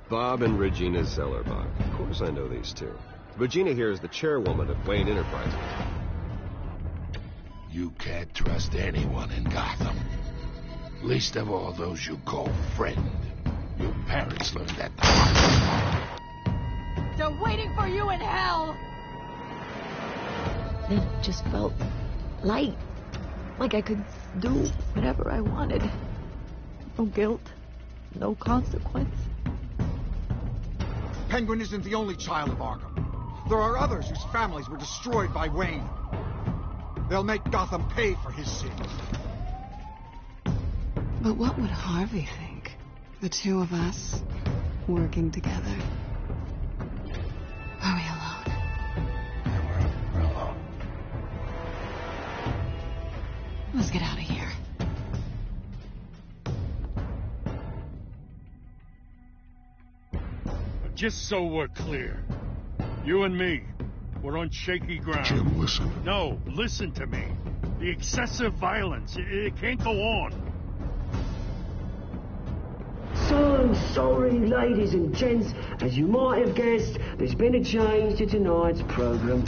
Bob and Regina Zellerbach. Of course I know these two. Regina here is the chairwoman of Wayne Enterprises. You can't trust anyone in Gotham. Least of all those you call friend. Your parents learned that the hard way. They're waiting for you in hell! It just felt light. Like I could do whatever I wanted. No guilt. No consequence. Penguin isn't the only child of Arkham. There are others whose families were destroyed by Wayne. They'll make Gotham pay for his sins. But what would Harvey think? The two of us working together. Are we alone? Yeah, we're alone. Let's get out of here. Just so we're clear, you and me, we're on shaky ground. Jim, listen. No, listen to me. The excessive violence, it can't go on. So I'm sorry, ladies and gents. As you might have guessed, there's been a change to tonight's program.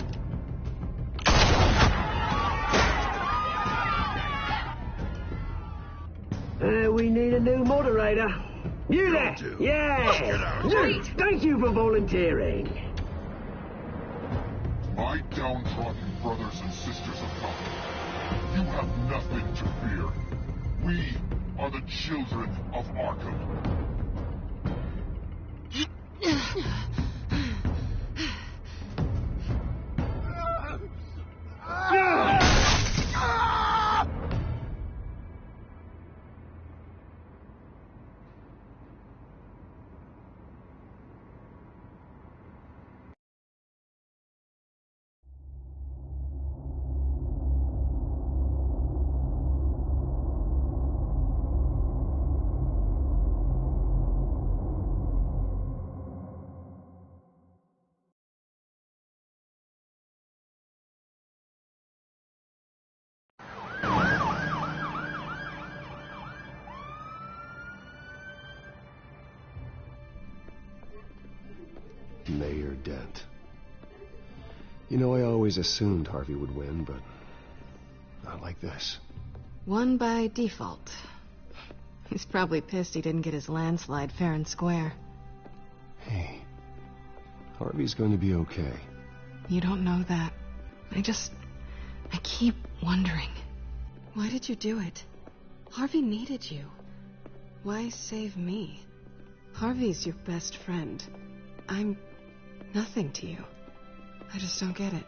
We need a new moderator. You there? Yeah! Great! Thank you for volunteering. My downtrodden brothers and sisters of Gotham, you have nothing to fear. We are the children of Arkham. Mayor Dent. You know, I always assumed Harvey would win, but not like this. Won by default. He's probably pissed he didn't get his landslide fair and square. Hey, Harvey's going to be okay. You don't know that. I keep wondering. Why did you do it? Harvey needed you. Why save me? Harvey's your best friend. I'm nothing to you. I just don't get it.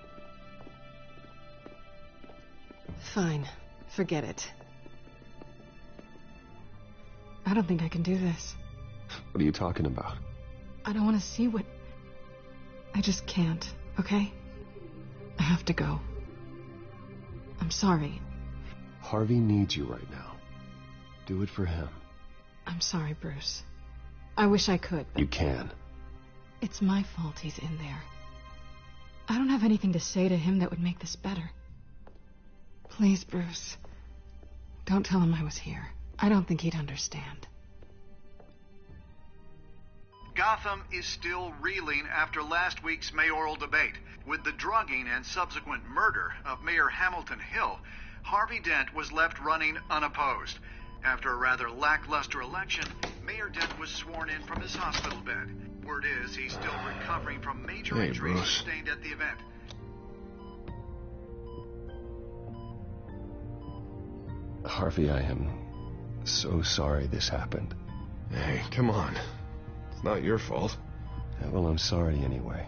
Fine. Forget it. I don't think I can do this. What are you talking about? I don't want to see what... I just can't, okay? I have to go. I'm sorry. Harvey needs you right now. Do it for him. I'm sorry, Bruce. I wish I could, but... You can. It's my fault he's in there. I don't have anything to say to him that would make this better. Please, Bruce. Don't tell him I was here. I don't think he'd understand. Gotham is still reeling after last week's mayoral debate. With the drugging and subsequent murder of Mayor Hamilton Hill, Harvey Dent was left running unopposed. After a rather lackluster election, Mayor Dent was sworn in from his hospital bed. Word is he's still recovering from major injuries sustained at the event. Harvey, I am so sorry this happened. Hey, come on. It's not your fault. Yeah, well, I'm sorry anyway.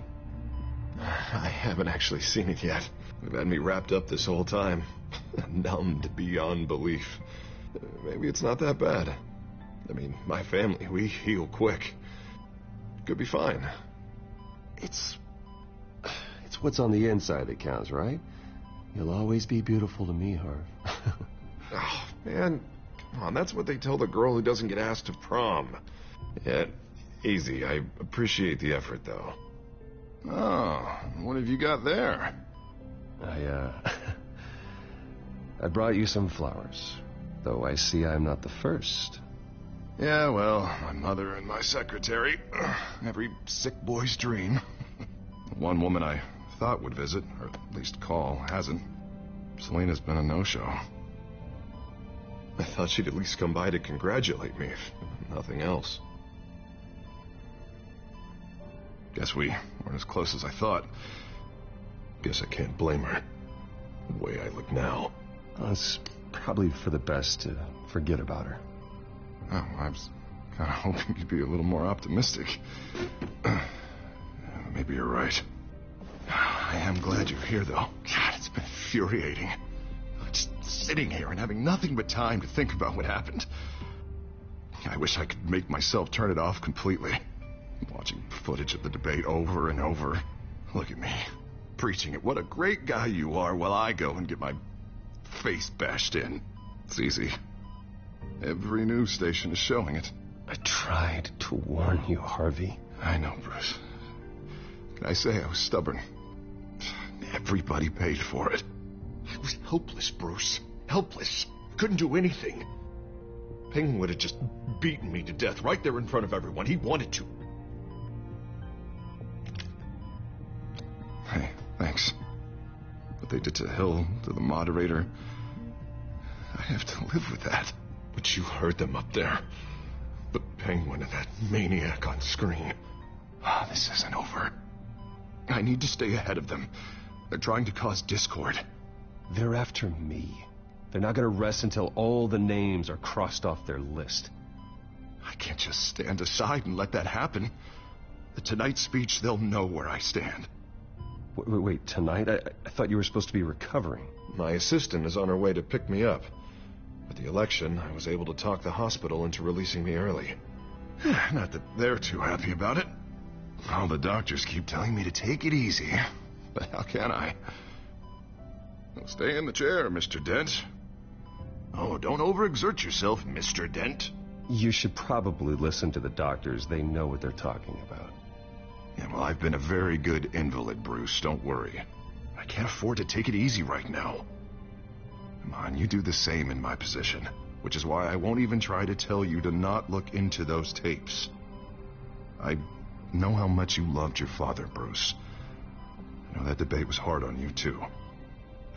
I haven't actually seen it yet. They've had me wrapped up this whole time. Numbed beyond belief. Maybe it's not that bad. I mean, my family, we heal quick. Could be fine. It's what's on the inside that counts, right? You'll always be beautiful to me, Harv. Oh, man. Come on, that's what they tell the girl who doesn't get asked to prom. Yeah, easy. I appreciate the effort, though. Oh, what have you got there? I brought you some flowers. Though I see I'm not the first. Yeah, well, my mother and my secretary. Every sick boy's dream. One woman I thought would visit, or at least call, hasn't. Selena's been a no-show. I thought she'd at least come by to congratulate me, if nothing else. Guess we weren't as close as I thought. Guess I can't blame her. The way I look now. It's probably for the best to forget about her. Oh, I was kind of hoping you'd be a little more optimistic. Maybe you're right. I am glad you're here, though. God, it's been infuriating. Just sitting here and having nothing but time to think about what happened. I wish I could make myself turn it off completely. Watching footage of the debate over and over. Look at me, preaching it. What a great guy you are, while I go and get my face bashed in. It's easy. Every news station is showing it. I tried to warn you, Harvey. I know, Bruce. Can I say I was stubborn? Everybody paid for it. I was helpless, Bruce. Helpless. Couldn't do anything. Ping would have just beaten me to death right there in front of everyone. He wanted to. Hey, thanks. What they did to Hill, to the moderator, I have to live with that. But you heard them up there. The Penguin and that maniac on screen. This isn't over. I need to stay ahead of them. They're trying to cause discord. They're after me. They're not going to rest until all the names are crossed off their list. I can't just stand aside and let that happen. The Tonight speech, they'll know where I stand. Wait, tonight? I thought you were supposed to be recovering. My assistant is on her way to pick me up. With the election, I was able to talk the hospital into releasing me early. Not that they're too happy about it. All the doctors keep telling me to take it easy. But how can I? Well, stay in the chair, Mr. Dent. Oh, don't overexert yourself, Mr. Dent. You should probably listen to the doctors. They know what they're talking about. Yeah, well, I've been a very good invalid, Bruce. Don't worry. I can't afford to take it easy right now. Come on, you do the same in my position. Which is why I won't even try to tell you to not look into those tapes. I know how much you loved your father, Bruce. I know that debate was hard on you, too.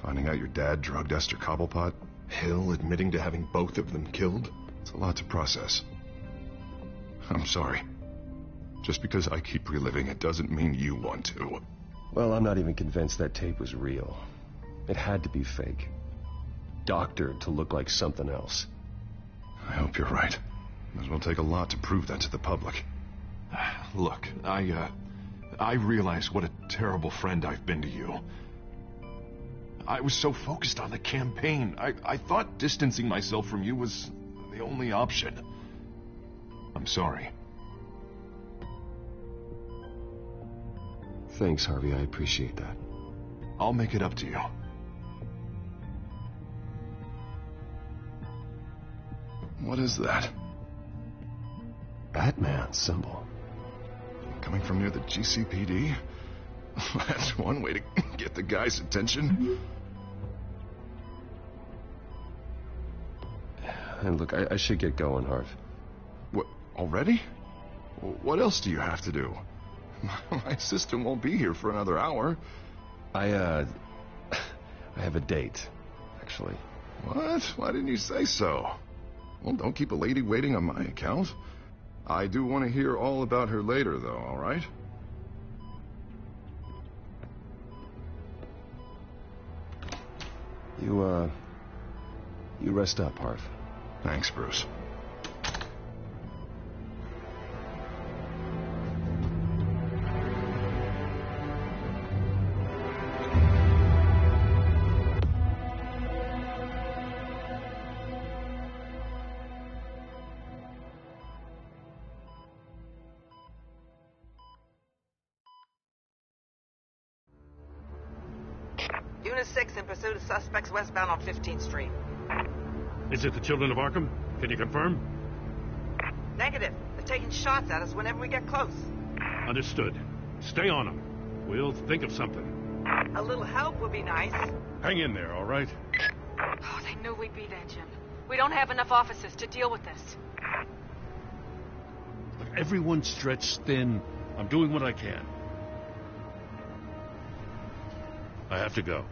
Finding out your dad drugged Esther Cobblepot. Hill admitting to having both of them killed. It's a lot to process. I'm sorry. Just because I keep reliving it doesn't mean you want to. Well, I'm not even convinced that tape was real. It had to be fake. Doctored to look like something else. I hope you're right. It will take a lot to prove that to the public. Look, I realize what a terrible friend I've been to you. I was so focused on the campaign. I thought distancing myself from you was the only option. I'm sorry. Thanks, Harvey. I appreciate that. I'll make it up to you. What is that? Batman symbol. Coming from near the GCPD? That's one way to get the guy's attention. And look, I should get going, Harv. What, already? What else do you have to do? My assistant won't be here for another hour. I have a date, actually. What? Why didn't you say so? Well, don't keep a lady waiting on my account. I do want to hear all about her later, though, all right? You rest up, Harv. Thanks, Bruce. Unit 6 in pursuit of suspects westbound on 15th Street. Is it the children of Arkham? Can you confirm? Negative. They're taking shots at us whenever we get close. Understood. Stay on them. We'll think of something. A little help would be nice. Hang in there, all right? Oh, they knew we'd be there, Jim. We don't have enough officers to deal with this. everyone's stretched thin. I'm doing what I can. I have to go.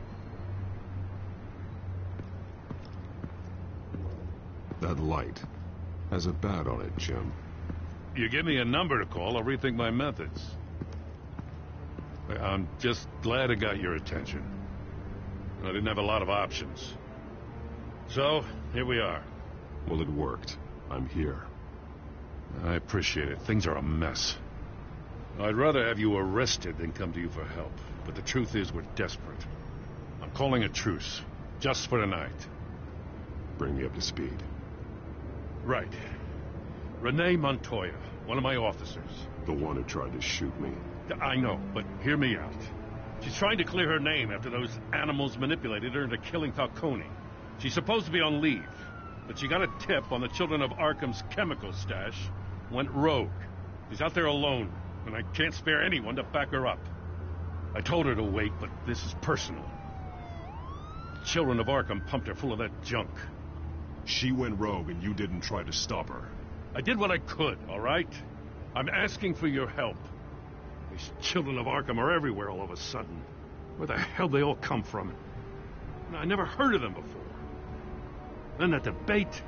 That light has a bat on it, Jim. You give me a number to call, I'll rethink my methods. I'm just glad it got your attention. I didn't have a lot of options. So, here we are. Well, it worked. I'm here. I appreciate it. Things are a mess. I'd rather have you arrested than come to you for help. But the truth is, we're desperate. I'm calling a truce. Just for tonight. Bring me up to speed. Right. Renee Montoya, one of my officers. The one who tried to shoot me. I know, but hear me out. She's trying to clear her name after those animals manipulated her into killing Falcone. She's supposed to be on leave, but she got a tip on the Children of Arkham's chemical stash, went rogue. She's out there alone, and I can't spare anyone to back her up. I told her to wait, but this is personal. The Children of Arkham pumped her full of that junk. She went rogue and you didn't try to stop her. I did what I could, all right? I'm asking for your help. These Children of Arkham are everywhere all of a sudden. Where the hell they all come from? I never heard of them before. Then that debate.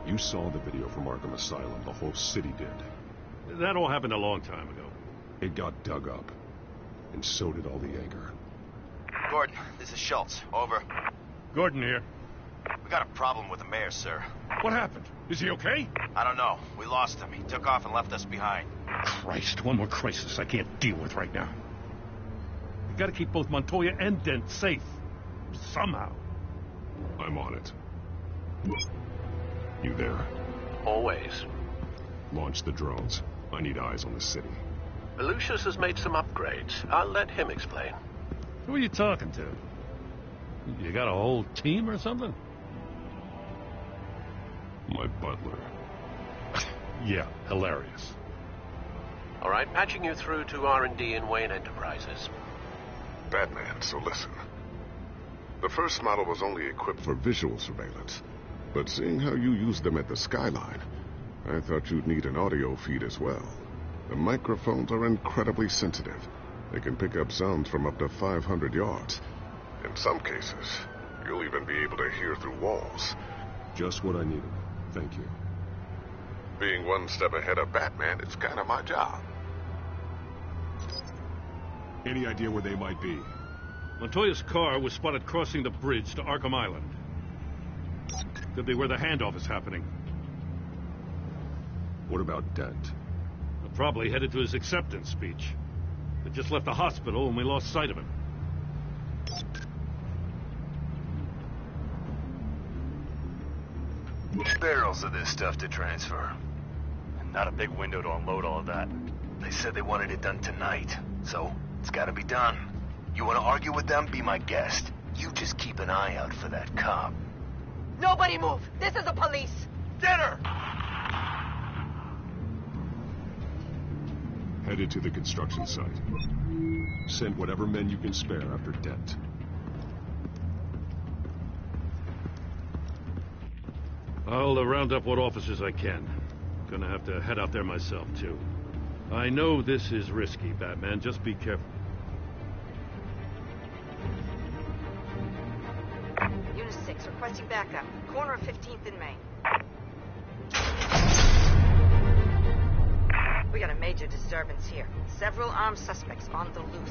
You saw the video from Arkham Asylum. The whole city did. That all happened a long time ago. It got dug up. And so did all the anger. Gordon, this is Schultz. Over. Gordon here. We got a problem with the mayor, sir. What happened? Is he okay? I don't know. We lost him. He took off and left us behind. Christ, one more crisis I can't deal with right now. We gotta keep both Montoya and Dent safe. Somehow. I'm on it. You there? Always. Launch the drones. I need eyes on the city. Lucius has made some upgrades. I'll let him explain. Who are you talking to? You got a whole team or something? My butler. Yeah, hilarious. All right, patching you through to R&D in Wayne Enterprises. Batman, so listen. The first model was only equipped for visual surveillance, but seeing how you used them at the Skyline, I thought you'd need an audio feed as well. The microphones are incredibly sensitive. They can pick up sounds from up to 500 yards. In some cases, you'll even be able to hear through walls. Just what I needed. Thank you. Being one step ahead of Batman is kind of my job. Any idea where they might be? Montoya's car was spotted crossing the bridge to Arkham Island. Could be where the handoff is happening. What about Dent? Probably headed to his acceptance speech. They just left the hospital and we lost sight of him. Barrels of this stuff to transfer. And not a big window to unload all of that. They said they wanted it done tonight, so it's gotta be done. You wanna argue with them? Be my guest. You just keep an eye out for that cop. Nobody move! This is the police! Get her! Headed to the construction site. Send whatever men you can spare after Dent. I'll round up what officers I can. Gonna have to head out there myself, too. I know this is risky, Batman. Just be careful. Unit 6, requesting backup. Corner of 15th and Main. We got a major disturbance here. Several armed suspects on the loose.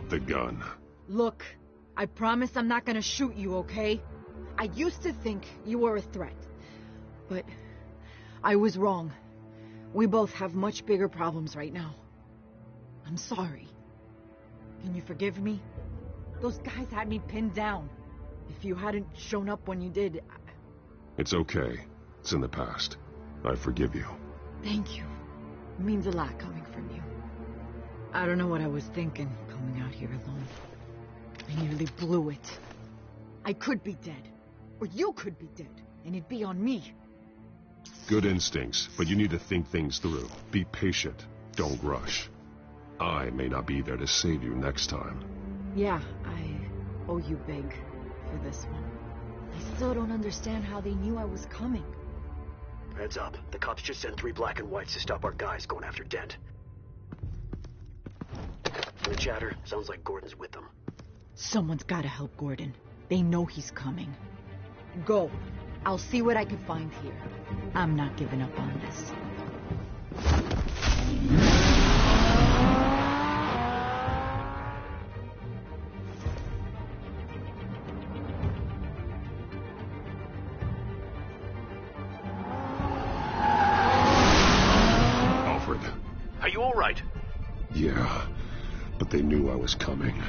the gun. Look, I promise I'm not gonna shoot you, okay? I used to think you were a threat. But I was wrong. We both have much bigger problems right now. I'm sorry. Can you forgive me? Those guys had me pinned down. If you hadn't shown up when you did... It's okay. It's in the past. I forgive you. Thank you. It means a lot coming from you. I don't know what I was thinking, coming out here alone. I nearly blew it. I could be dead. Or you could be dead. And it'd be on me. Good instincts, but you need to think things through. Be patient. Don't rush. I may not be there to save you next time. Yeah, I owe you big for this one. I still don't understand how they knew I was coming. Heads up. The cops just sent 3 black and whites to stop our guys going after Dent. From the chatter, sounds like Gordon's with them. Someone's gotta help Gordon. They know he's coming. Go. I'll see what I can find here. I'm not giving up on this. Alfred. Are you all right? Yeah, but they knew I was coming.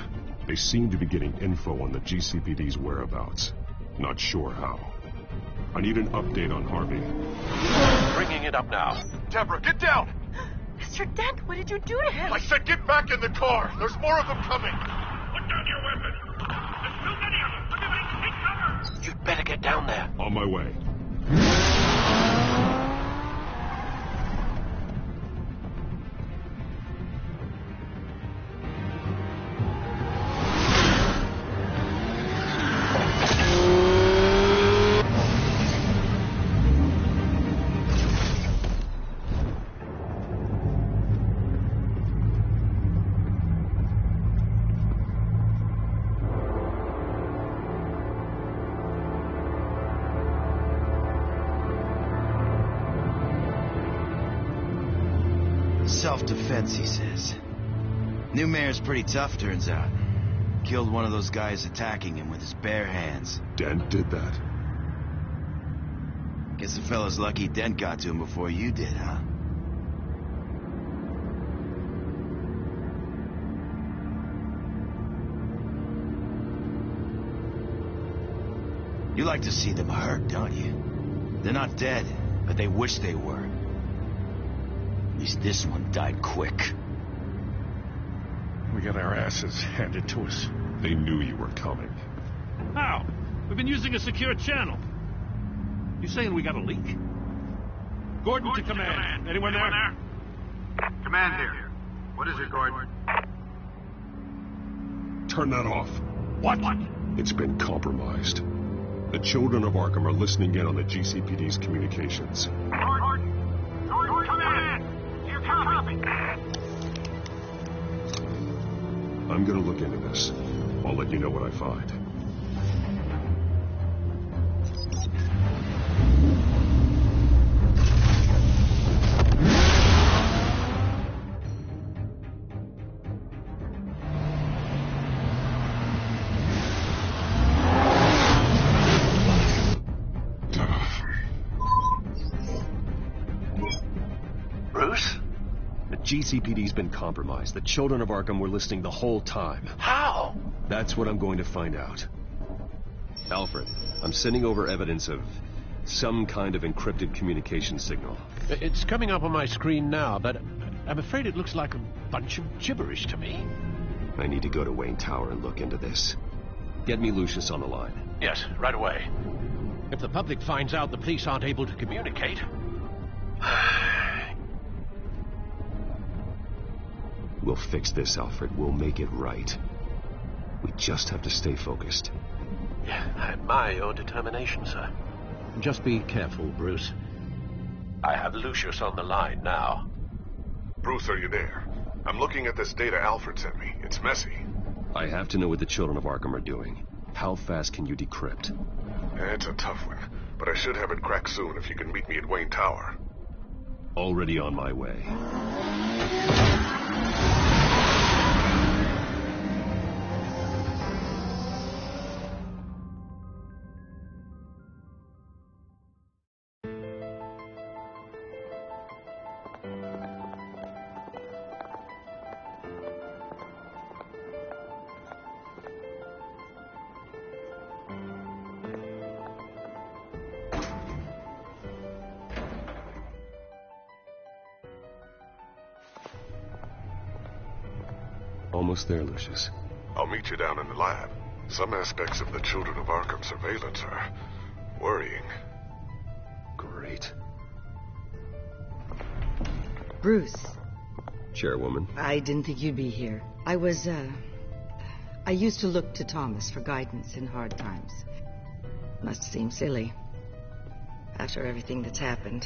They seem to be getting info on the GCPD's whereabouts. Not sure how. I need an update on Harvey. Bringing it up now. Deborah, get down! Mr. Dent, what did you do to him? I said get back in the car! There's more of them coming! Put down your weapon! There's too many of them! Everybody take cover! You'd better get down there. On my way. Self-defense, he says. New mayor's pretty tough, turns out. Killed one of those guys attacking him with his bare hands. Dent did that? Guess the fella's lucky Dent got to him before you did, huh? You like to see them hurt, don't you? They're not dead, but they wish they were. At least this one died quick. We got our asses handed to us. They knew you were coming. How? We've been using a secure channel. You saying we got a leak? Gordon to command. Anyone there? Command here. What is it, Gordon? Turn that off. What? It's been compromised. The children of Arkham are listening in on the GCPD's communications. Gordon, command! Do you copy? I'm gonna look into this. I'll let you know what I find. GCPD's been compromised. The children of Arkham were listening the whole time. How? That's what I'm going to find out. Alfred, I'm sending over evidence of some kind of encrypted communication signal. It's coming up on my screen now, but I'm afraid it looks like a bunch of gibberish to me. I need to go to Wayne Tower and look into this. Get me Lucius on the line. Yes, right away. If the public finds out the police aren't able to communicate... We'll fix this, Alfred. We'll make it right. We just have to stay focused. Yeah, I admire your determination, sir. Just be careful, Bruce. I have Lucius on the line now. Bruce, are you there? I'm looking at this data Alfred sent me. It's messy. I have to know what the children of Arkham are doing. How fast can you decrypt? It's a tough one, but I should have it cracked soon if you can meet me at Wayne Tower. Already on my way. Almost there, Lucius. I'll meet you down in the lab. Some aspects of the Children of Arkham surveillance are worrying. Great. Bruce. Chairwoman. I didn't think you'd be here. I used to look to Thomas for guidance in hard times. Must seem silly. After everything that's happened.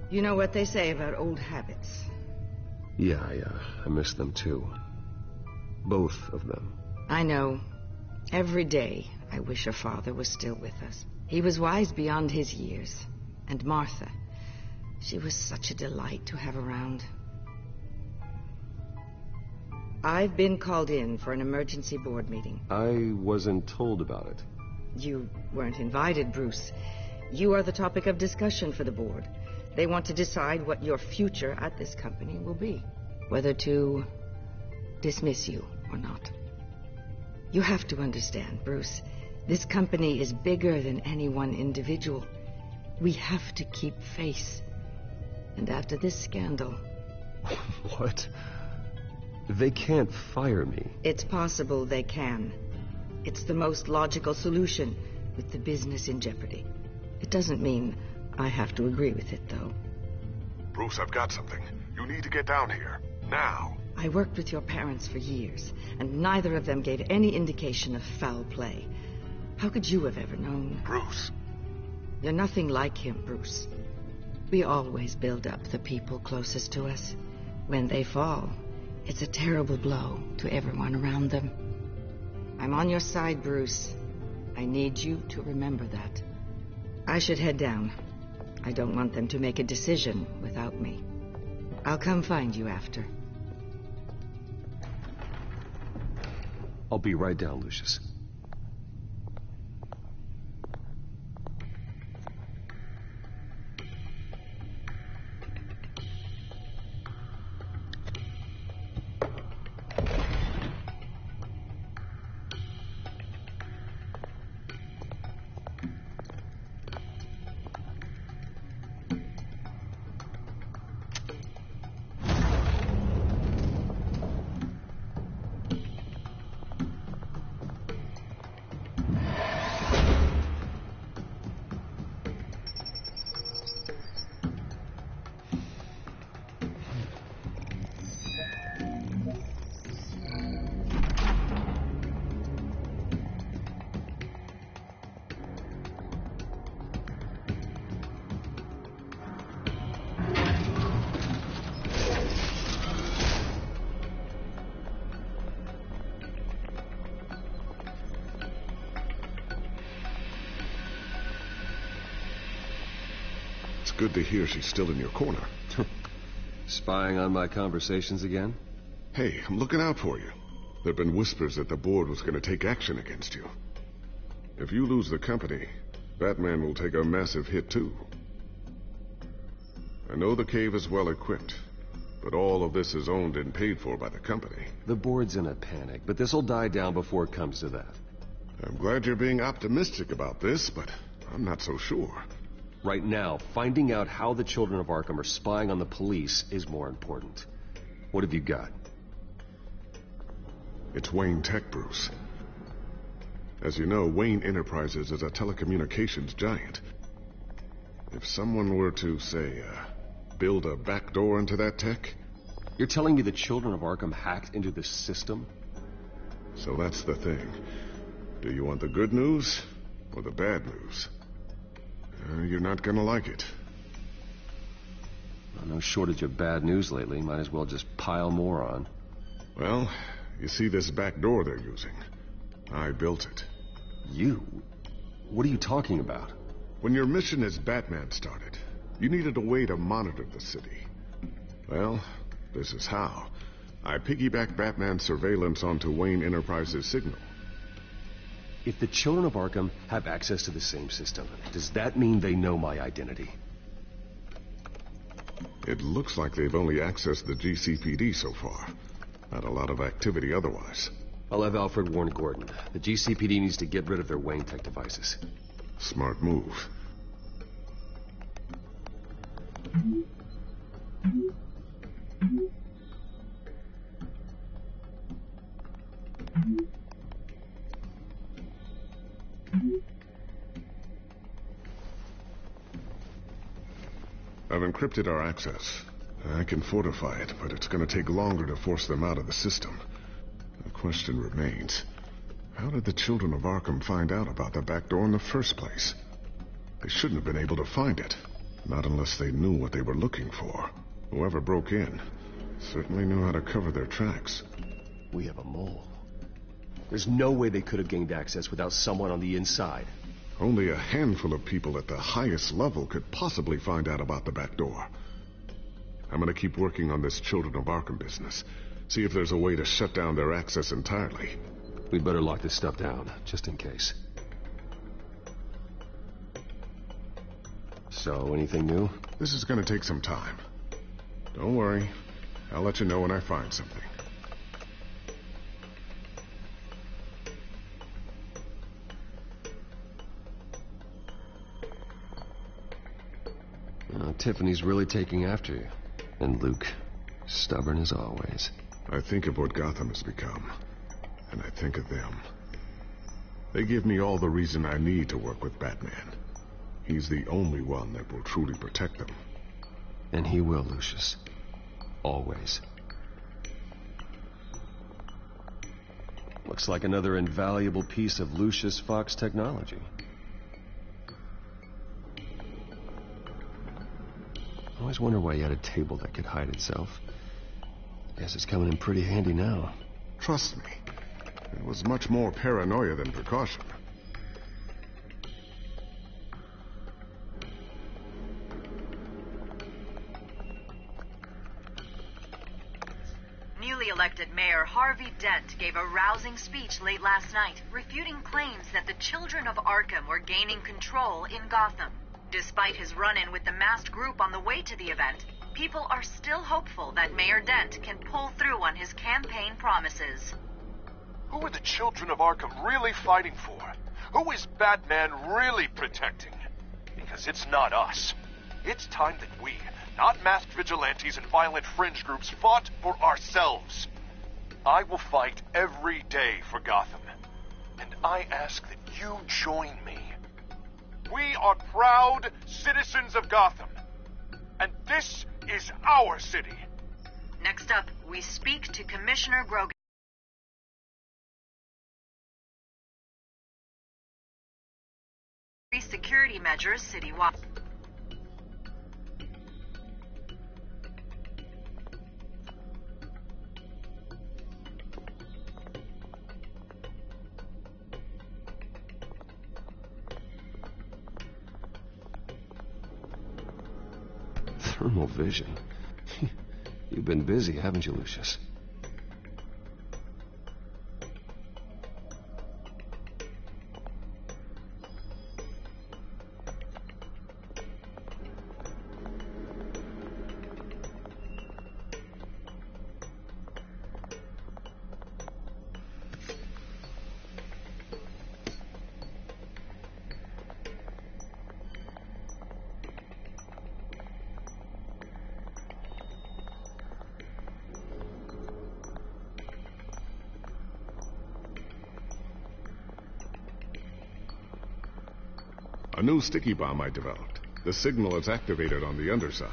You know what they say about old habits. Yeah, I miss them too. Both of them. I know. Every day, I wish your father was still with us. He was wise beyond his years. And Martha, she was such a delight to have around. I've been called in for an emergency board meeting. I wasn't told about it. You weren't invited, Bruce. You are the topic of discussion for the board. They want to decide what your future at this company will be. Whether to dismiss you or not. You have to understand, Bruce. This company is bigger than any one individual. We have to keep face. And after this scandal... What? They can't fire me. It's possible they can. It's the most logical solution with the business in jeopardy. It doesn't mean I have to agree with it, though. Bruce, I've got something. You need to get down here. Now. I worked with your parents for years, and neither of them gave any indication of foul play. How could you have ever known? Bruce. You're nothing like him, Bruce. We always build up the people closest to us. When they fall, it's a terrible blow to everyone around them. I'm on your side, Bruce. I need you to remember that. I should head down. I don't want them to make a decision without me. I'll come find you after. I'll be right down, Lucius. Good to hear she's still in your corner. Spying on my conversations again? Hey, I'm looking out for you. There've been whispers that the board was going to take action against you. If you lose the company, Batman will take a massive hit too. I know the cave is well equipped, but all of this is owned and paid for by the company. The board's in a panic, but this'll die down before it comes to that. I'm glad you're being optimistic about this, but I'm not so sure. Right now, finding out how the Children of Arkham are spying on the police is more important. What have you got? It's Wayne Tech, Bruce. As you know, Wayne Enterprises is a telecommunications giant. If someone were to, say, build a backdoor into that tech... You're telling me the Children of Arkham hacked into this system? So that's the thing. Do you want the good news or the bad news? You're not gonna like it. Well, no shortage of bad news lately. Might as well just pile more on. Well, you see this back door they're using? I built it. You? What are you talking about? When your mission as Batman started, you needed a way to monitor the city. Well, this is how. I piggybacked Batman's surveillance onto Wayne Enterprises' signal. If the Children of Arkham have access to the same system, does that mean they know my identity? It looks like they've only accessed the GCPD so far. Not a lot of activity otherwise. I'll have Alfred warn Gordon. The GCPD needs to get rid of their Wayne Tech devices. Smart move. I've encrypted our access. I can fortify it, but it's going to take longer to force them out of the system. The question remains, how did the children of Arkham find out about the back door in the first place? They shouldn't have been able to find it. Not unless they knew what they were looking for. Whoever broke in certainly knew how to cover their tracks. We have a mole. There's no way they could have gained access without someone on the inside. Only a handful of people at the highest level could possibly find out about the back door. I'm gonna keep working on this Children of Arkham business. See if there's a way to shut down their access entirely. We'd better lock this stuff down, just in case. So, anything new? This is gonna take some time. Don't worry. I'll let you know when I find something. Tiffany's really taking after you. And Luke, stubborn as always. I think of what Gotham has become, and I think of them. They give me all the reason I need to work with Batman. He's the only one that will truly protect them. And he will, Lucius. Always. Looks like another invaluable piece of Lucius Fox technology. I always wonder why he had a table that could hide itself. Guess it's coming in pretty handy now. Trust me, it was much more paranoia than precaution. Newly elected Mayor Harvey Dent gave a rousing speech late last night, refuting claims that the children of Arkham were gaining control in Gotham. Despite his run-in with the masked group on the way to the event, people are still hopeful that Mayor Dent can pull through on his campaign promises. Who are the children of Arkham really fighting for? Who is Batman really protecting? Because it's not us. It's time that we, not masked vigilantes and violent fringe groups, fought for ourselves. I will fight every day for Gotham. And I ask that you join me. We are proud citizens of Gotham. And this is our city. Next up, we speak to Commissioner Grogan. Security measures citywide. Thermal vision. You've been busy, haven't you, Lucius? A new sticky bomb I developed. The signal is activated on the underside.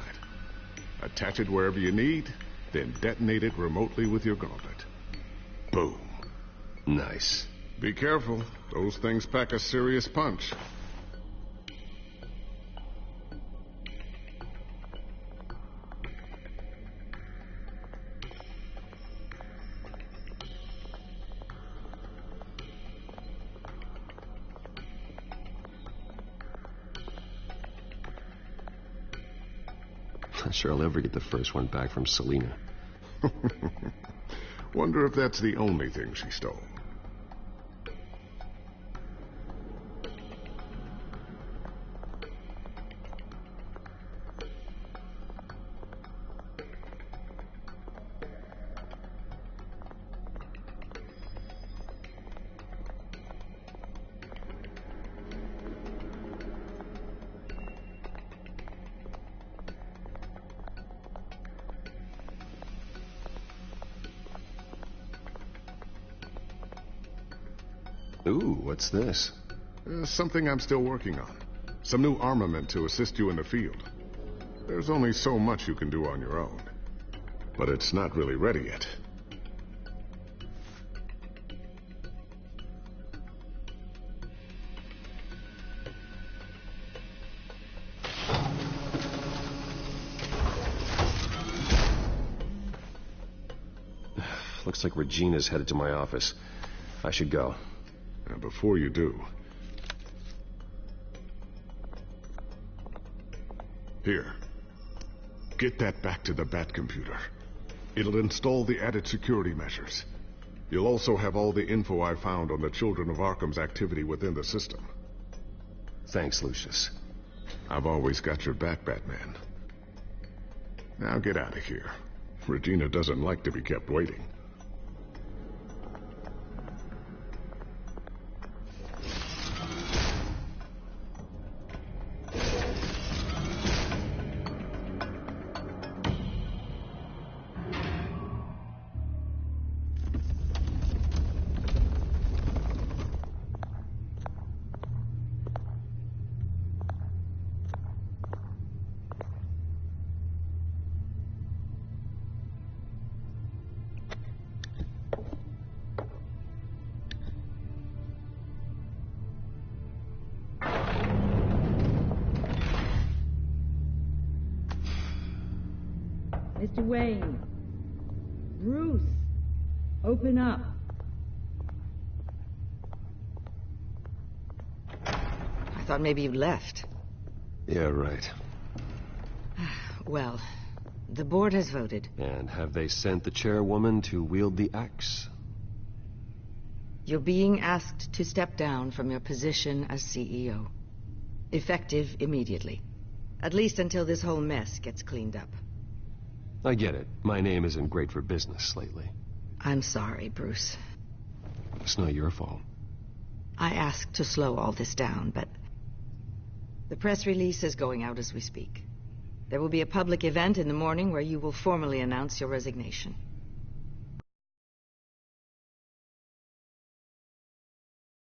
Attach it wherever you need, then detonate it remotely with your gauntlet. Boom. Nice. Be careful. Those things pack a serious punch. Not sure I'll ever get the first one back from Selina. Wonder if that's the only thing she stole. Ooh, what's this? Something I'm still working on. Some new armament to assist you in the field. There's only so much you can do on your own. But it's not really ready yet. Looks like Regina's headed to my office. I should go. And before you do... Here. Get that back to the Bat computer. It'll install the added security measures. You'll also have all the info I found on the Children of Arkham's activity within the system. Thanks, Lucius. I've always got your back, Batman. Now get out of here. Regina doesn't like to be kept waiting. Mr. Wayne. Bruce. Open up. I thought maybe you left. Yeah, right. Well, the board has voted. And have they sent the chairwoman to wield the axe? You're being asked to step down from your position as CEO. Effective immediately. At least until this whole mess gets cleaned up. I get it. My name isn't great for business lately. I'm sorry, Bruce. It's not your fault. I asked to slow all this down, but... the press release is going out as we speak. There will be a public event in the morning where you will formally announce your resignation.